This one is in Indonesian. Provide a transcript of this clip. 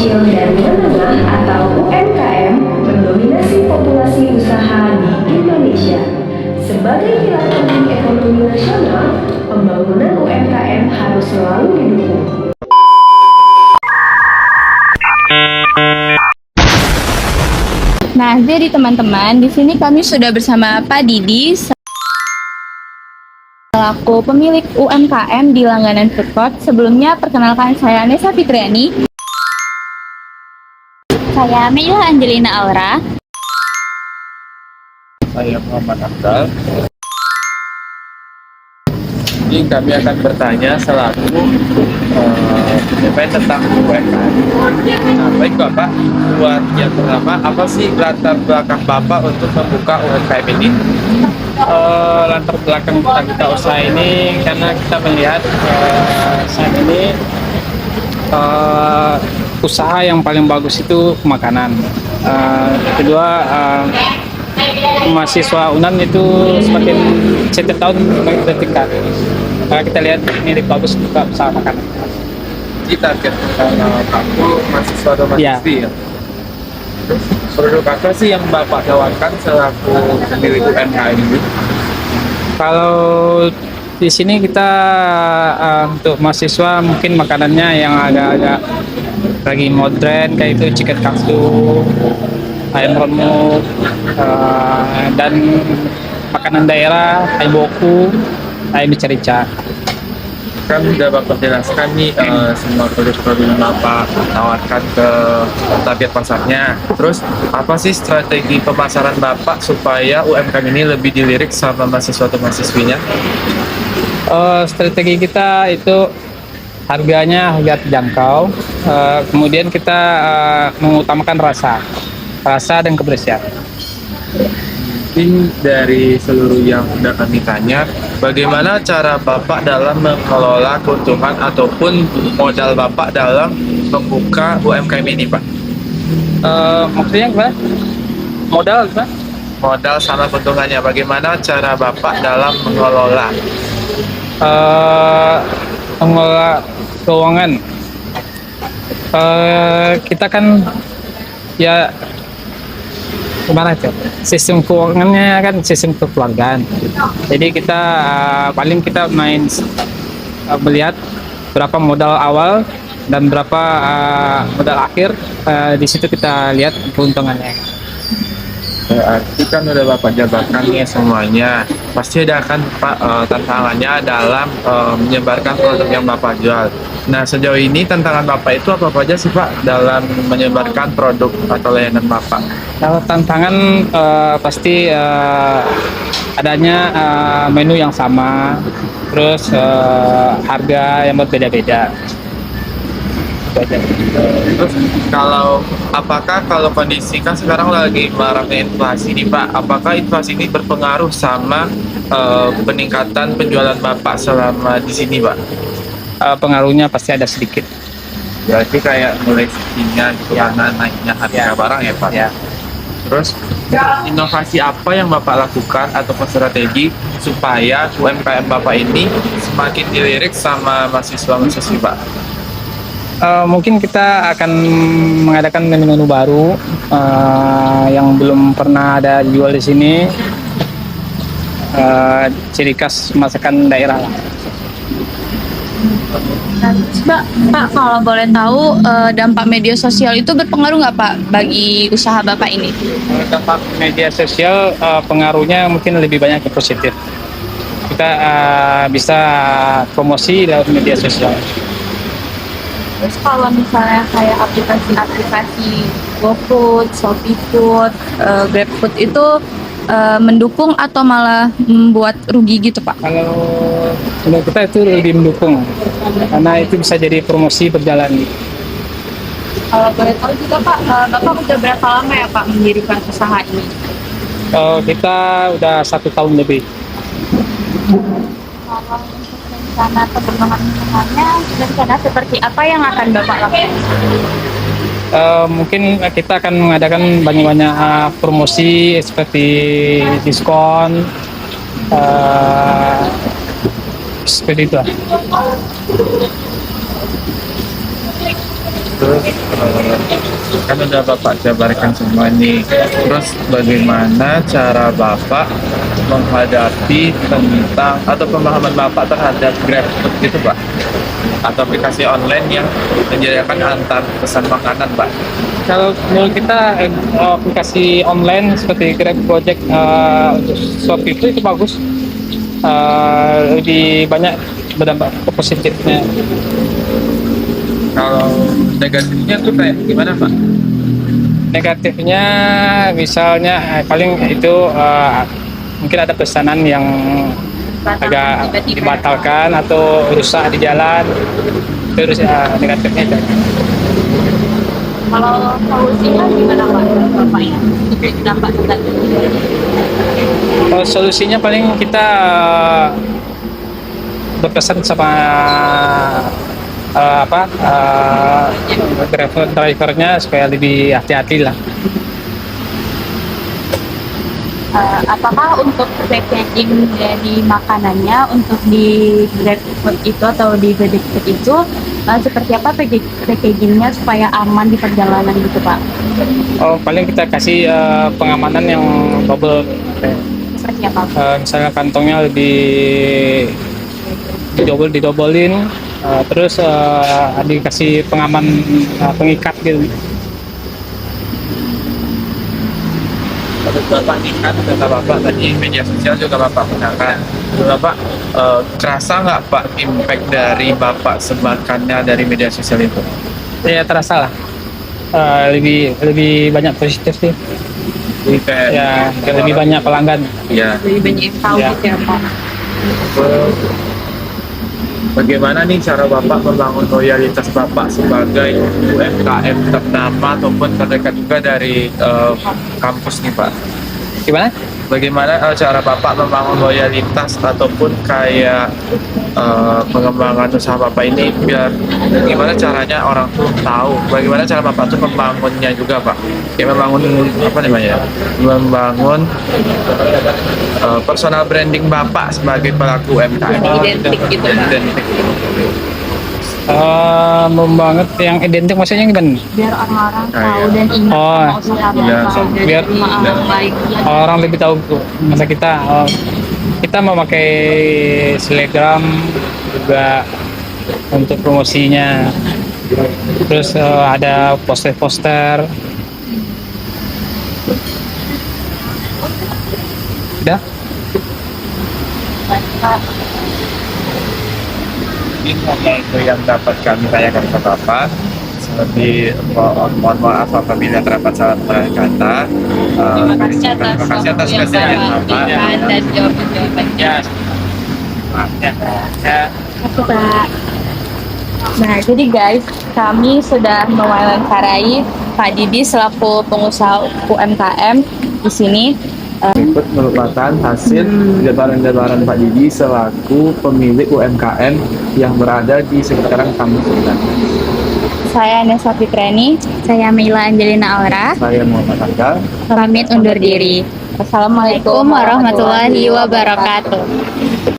kecil dan menengah atau UMKM mendominasi populasi usaha di Indonesia. Sebagai pilar penting ekonomi nasional, pembangunan UMKM harus selalu didukung. Nah, jadi teman-teman, di sini kami sudah bersama Pak Didi selaku pemilik UMKM di langganan Food Court. Sebelumnya, perkenalkan saya Nesa Fitriani. Saya Mila Angelina Aura. Saya Muhammad Abdal. Jadi kami akan bertanya selaku tentang UMKM. Nah, baik Bapak, buat yang pertama, apa sih latar belakang Bapak untuk membuka UMKM ini? Latar belakang kita usaha ini karena kita melihat saat ini usaha yang paling bagus itu makanan. Kedua, mahasiswa UNAN itu semakin setiap tahun semakin tingkat. Karena kita lihat ini bagus juga usaha makanan. Jadi target aku mahasiswa atau mahasiswi ya? Terus produk apa sih yang Bapak tawarkan selaku pemilik UMKM ini? Kalau di sini kita untuk mahasiswa mungkin makanannya yang agak-agak lagi modern kayak itu chicken katsu, ayam remuk, dan makanan daerah, ayam boku, ayam rica-rica. Kan sudah Bapak jelaskan nih semua produk-produk yang Bapak tawarkan ke target pasarnya. Terus apa sih strategi pemasaran Bapak supaya UMKM ini lebih dilirik sama mahasiswa atau mahasiswinya? Strategi kita itu harganya harga terjangkau, kemudian kita mengutamakan rasa dan kebersihan. Mungkin dari seluruh yang sudah kami tanya, bagaimana cara Bapak dalam mengelola keuntungan ataupun modal Bapak dalam membuka UMKM ini, Pak? Maksudnya gimana? Modal gimana? Modal sama keuntungannya, bagaimana cara Bapak dalam mengelola? Mengelola keuangan. Kita kan ya gimana tuh? Sistem keuangannya kan sistem kekeluargaan. Jadi kita paling kita melihat berapa modal awal dan berapa modal akhir. Di situ kita lihat keuntungannya. Berarti kan udah Bapak jabarkan nih semuanya. Pasti ada kan Pak tantangannya dalam menyebarkan produk yang Bapak jual. Nah, sejauh ini tantangan Bapak itu apa aja sih Pak dalam menyebarkan produk atau layanan Bapak? Kalau tantangan pasti adanya menu yang sama, terus harga yang berbeda-beda. Terus apakah kalau kondisi kan sekarang lagi maraknya inflasi nih Pak, apakah inflasi ini berpengaruh sama peningkatan penjualan Bapak selama di sini Pak? Pengaruhnya pasti ada sedikit. Berarti kayak mulai sekinya gitu karena naiknya harga barang ya Pak? Ya. Terus inovasi apa yang Bapak lakukan atau strategi supaya UMKM Bapak ini semakin dilirik sama mahasiswa-mahasiswi Pak? Mungkin kita akan mengadakan menu-menu baru yang belum pernah ada dijual di sini, ciri khas masakan daerah lah. Pak, kalau boleh tahu, dampak media sosial itu berpengaruh nggak Pak bagi usaha Bapak ini? Dampak media sosial pengaruhnya mungkin lebih banyak ke positif. Kita bisa promosi lewat media sosial. Terus kalau misalnya kayak aplikasi-aplikasi GoFood, ShopeeFood, GrabFood itu mendukung atau malah membuat rugi gitu Pak? Kalau menurut kita itu lebih mendukung, karena itu bisa jadi promosi berjalan. Kalau boleh tahu juga Pak, Bapak udah berapa lama ya Pak mendirikan usaha ini? Kita udah 1 tahun lebih. Kalau untuk rencana pengembangan usahanya, rencana seperti apa yang akan Bapak lakukan? Mungkin kita akan mengadakan banyak-banyak promosi seperti diskon, seperti itu. Terus kan udah Bapak jabarkan semua nih. Terus bagaimana cara Bapak menghadapi tentang atau pemahaman Bapak terhadap GrabFood gitu Pak? Atau aplikasi online yang menyediakan antar pesan makanan Pak? Kalau menurut kita aplikasi online seperti Grab, Gojek, Shopee itu bagus. Lebih banyak berdampak ke positifnya. Kalau negatifnya tuh kayak gimana Pak? Negatifnya misalnya paling itu mungkin ada pesanan yang agak dibatalkan atau rusak di jalan. Terus negatifnya itu. Kalau solusinya gimana Pak? Bapak ya? Untuk dampak negatif. Kalau solusinya paling kita berpesan sama drivernya supaya lebih hati-hati lah. Apakah untuk packaging dari makanannya untuk di GrabFood itu atau di Gojek Food itu seperti apa packagingnya supaya aman di perjalanan gitu Pak? Oh, paling kita kasih pengamanan yang double. Seperti apa? Misalnya kantongnya lebih didobolin, terus dikasih pengaman pengikat gitu. Menurut Bapak nih kan kata Bapak tadi media sosial juga Bapak gunakan. Menurut Bapak kerasa nggak Pak impact dari Bapak sebarkannya dari media sosial itu? Ya terasa lah. Lebih banyak positif sih. Jadi kayak Ya lebih banyak pelanggan. ya. Lebih banyak yang tahu Ya. gitu ya Pak. Bagaimana nih cara Bapak membangun loyalitas Bapak sebagai UMKM ternama ataupun terdekat juga dari kampus nih Pak? Gimana? Bagaimana cara Bapak membangun loyalitas ataupun kayak pengembangan usaha Bapak ini biar gimana caranya orang tuh tahu bagaimana cara Bapak tuh membangunnya juga Pak? Kayak membangun apa namanya? Membangun personal branding Bapak sebagai pelaku UMKM. Identik gitu, Pak. Identik. Membangun yang identik maksudnya gimana? Biar orang-orang Ah, tahu iya. dan ingat Oh, sama usaha iya. Bapak dan Biar- baik. Orang lebih tahu masa kita. Kita memakai Telegram juga untuk promosinya. Terus ada poster-poster. Udah? Ini hanya itu yang dapat kami tanyakan ke Bapak. Seperti mohon maaf apabila terdapat salah kata. Terima kasih atas Terima kasih atas waktu yang kesediaan Bapak Bapak. berikan dan jawaban-jawabannya. Ya. Ya. Oke, Pak. Nah, jadi guys, kami sudah mewawancarai Pak Didi selaku pengusaha UMKM di sini. Berikut merupakan hasil jabaran-jabaran Pak Didi selaku pemilik UMKM yang berada di sekitaran kampus kita. Saya Nesa Fitrani. Saya Mila Angelina Aura. Saya Muhammad Akal. Pamit undur diri. Wassalamualaikum warahmatullahi wabarakatuh.